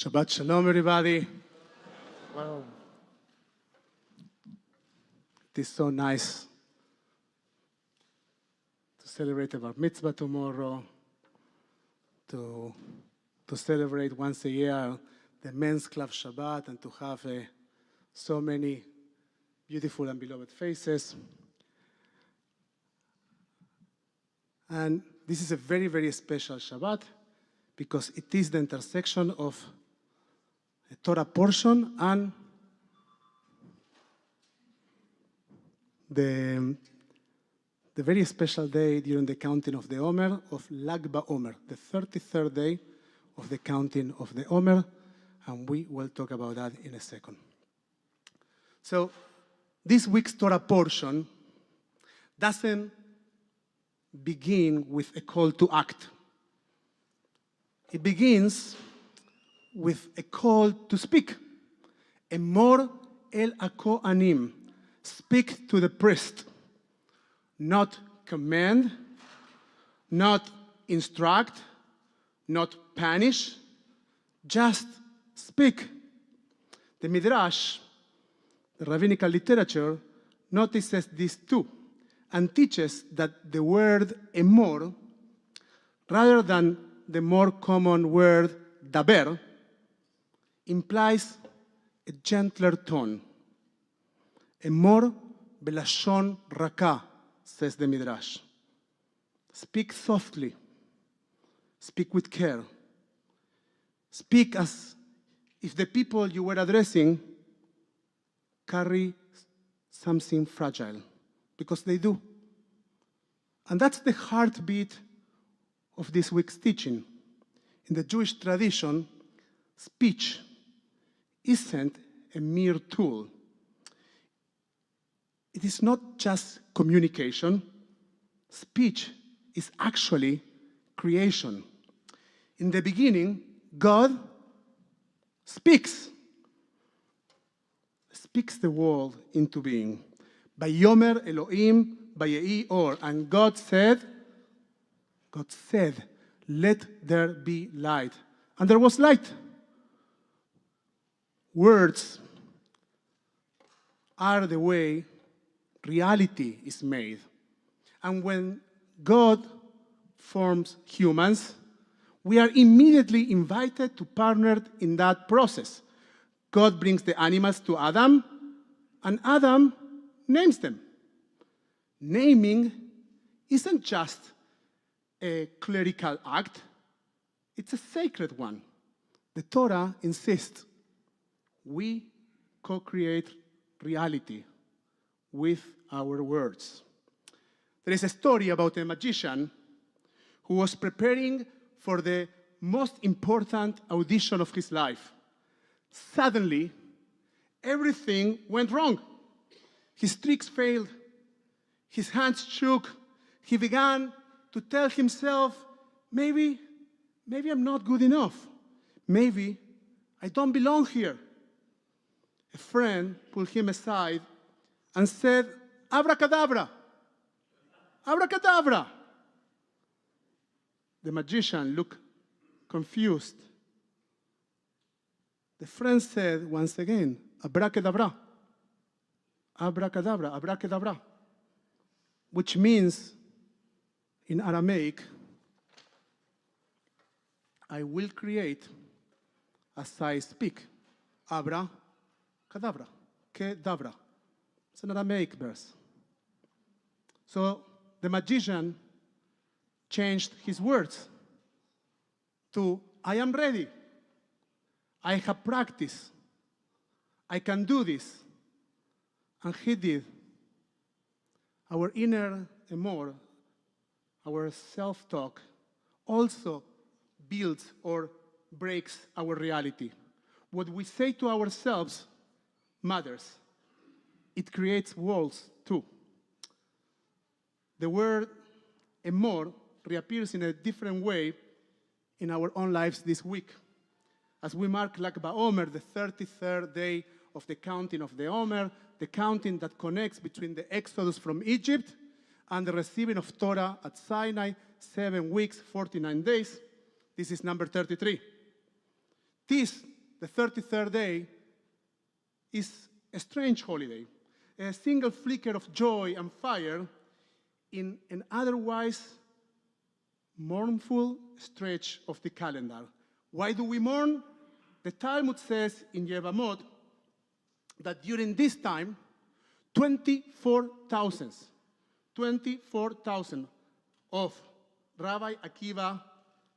Shabbat Shalom, everybody. Wow. It is so nice to celebrate a Bar Mitzvah tomorrow, to celebrate once a year the Men's Club Shabbat, and to have so many beautiful and beloved faces. And this is a very, very special Shabbat because it is the intersection of a Torah portion and the very special day during the counting of the Omer of Lag BaOmer, the 33rd day of the counting of the Omer, and we will talk about that in a second. So this week's Torah portion doesn't begin with a call to act. It begins with a call to speak. Emor el HaKohanim, speak to the priest. Not command, not instruct, not punish, just speak. The Midrash, the rabbinical literature, notices this too and teaches that the word emor, rather than the more common word daber, implies a gentler tone. Emor belashon raka, says the Midrash. Speak softly. Speak with care. Speak as if the people you were addressing carry something fragile, because they do. And that's the heartbeat of this week's teaching. In the Jewish tradition, speech isn't a mere tool. It is not just communication. Speech is actually creation. In the beginning, God speaks the world into being. Vayomer Elohim vayehi or, and God said, let there be light. And there was light. Words are the way reality is made. And when God forms humans, we are immediately invited to partner in that process. God brings the animals to Adam, and Adam names them. Naming isn't just a clerical act, it's a sacred one. The Torah insists we co-create reality with our words. There is a story about a magician who was preparing for the most important audition of his life. Suddenly, everything went wrong. His tricks failed. His hands shook. He began to tell himself, maybe I'm not good enough. Maybe I don't belong here. A friend pulled him aside and said, abracadabra, abracadabra. The magician looked confused. The friend said once again, abracadabra, abracadabra, abracadabra, which means in Aramaic, I will create as I speak. Abra, kadabra, kedabra. It's an Aramaic verse. So the magician changed his words to, I am ready. I have practice. I can do this. And he did. Our inner Emor, our self-talk, also builds or breaks our reality. What we say to ourselves matters. It creates walls too. The word Emor reappears in a different way in our own lives this week. As we mark Lag BaOmer, the 33rd day of the counting of the Omer, the counting that connects between the Exodus from Egypt and the receiving of Torah at Sinai, 7 weeks, 49 days. This is number 33. This the 33rd day, is a strange holiday, a single flicker of joy and fire in an otherwise mournful stretch of the calendar. Why do we mourn? The Talmud says in Yevamot that during this time, 24,000 of Rabbi Akiva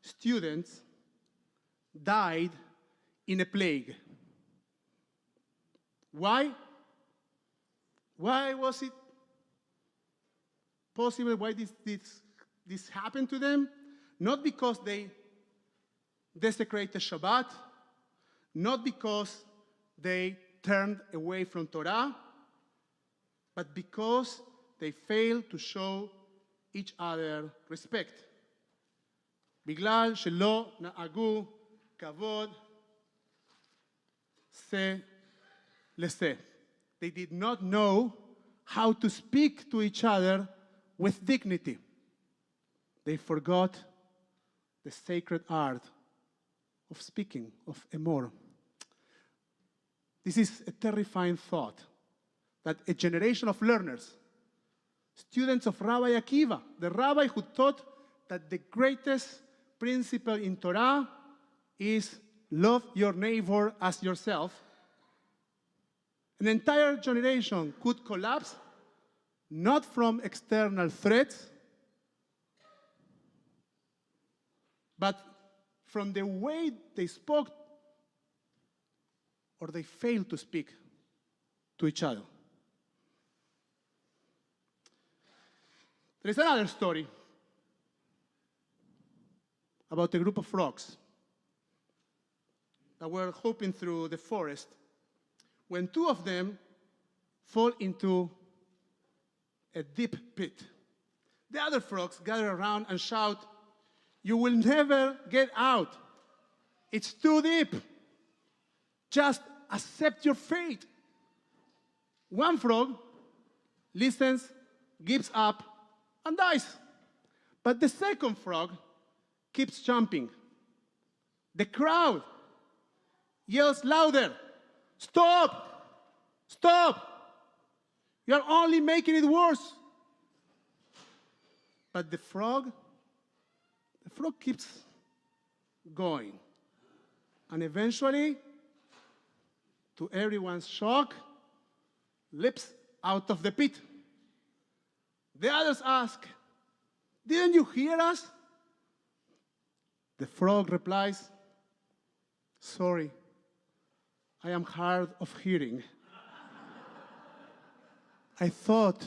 students died in a plague. Why? Why was it possible? Why did this happen to them? Not because they desecrated Shabbat, not because they turned away from Torah, but because they failed to show each other respect. בגלל שלא נהגו כבוד זה לזה. They did not know how to speak to each other with dignity. They forgot the sacred art of speaking, of Emor. This is a terrifying thought, that a generation of learners, students of Rabbi Akiva, the rabbi who taught that the greatest principle in Torah is love your neighbor as yourself, an entire generation could collapse not from external threats, but from the way they spoke or they failed to speak to each other. There is another story about a group of frogs that were hopping through the forest when two of them fall into a deep pit. The other frogs gather around and shout, "You will never get out. It's too deep. Just accept your fate." One frog listens, gives up, and dies. But the second frog keeps jumping. The crowd yells louder, "Stop! Stop! You're only making it worse." But the frog keeps going. And eventually, to everyone's shock, leaps out of the pit. The others ask, "Didn't you hear us?" The frog replies, "Sorry, I am hard of hearing. I thought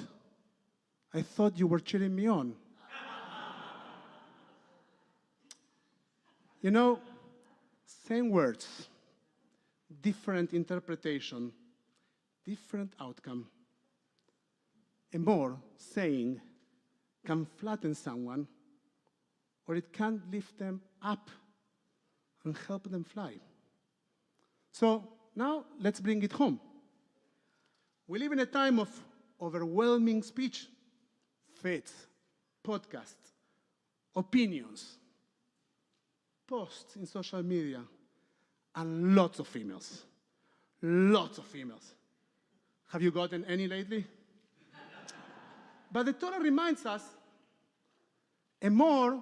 you were cheering me on." You know, same words, different interpretation, different outcome. Emor saying can flatten someone, or it can lift them up and help them fly. So now let's bring it home. We live in a time of overwhelming speech, faiths, podcasts, opinions, posts in social media, and lots of emails. Lots of emails. Have you gotten any lately? But the Torah reminds us, Emor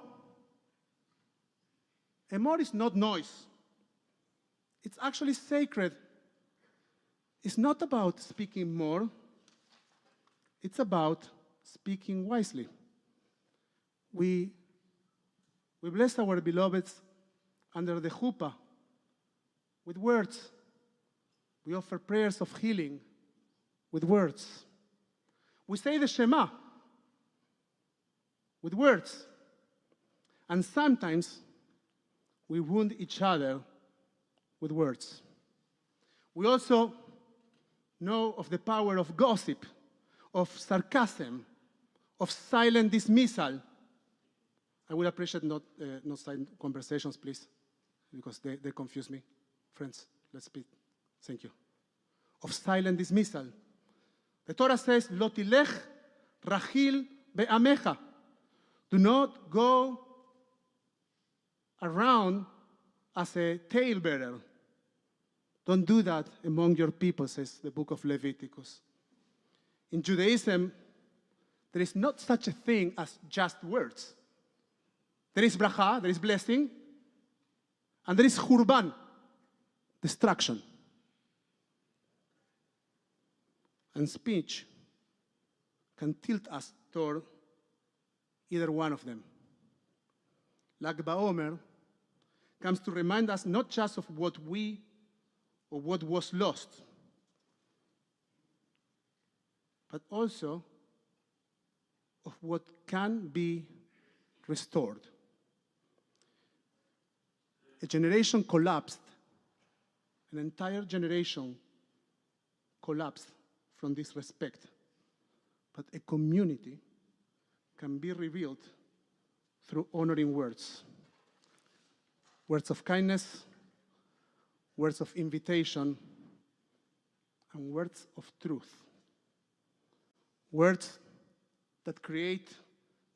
is not noise. It's actually sacred. It's not about speaking more. It's about speaking wisely. We bless our beloveds under the chuppah with words. We offer prayers of healing with words. We say the Shema with words. And sometimes we wound each other with words. We also know of the power of gossip, of sarcasm, of silent dismissal. I would appreciate not silent conversations, please, because they confuse me. Friends, let's speak. Thank you. Of silent dismissal. The Torah says, "Lo tilech rachil be'amecha." Do not go around as a talebearer. Don't do that among your people, says the book of Leviticus. In Judaism, there is not such a thing as just words. There is bracha, there is blessing, and there is churban, destruction. And speech can tilt us toward either one of them. Lag BaOmer comes to remind us not just of what we or what was lost, but also of what can be restored. A generation collapsed, an entire generation collapsed from this respect, but a community can be revealed through honoring words. Words of kindness, words of invitation, and words of truth. Words that create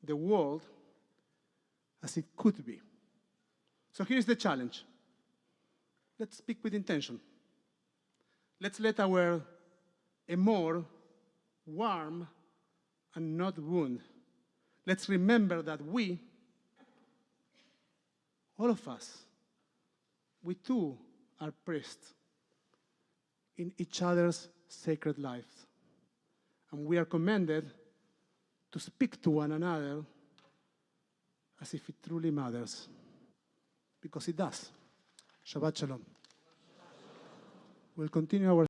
the world as it could be. So here's the challenge. Let's speak with intention. Let's let our Emor warm and not wound. Let's remember that we, all of us, we too are priests in each other's sacred lives. And we are commanded to speak to one another as if it truly matters. Because it does. Shabbat Shalom. We'll continue our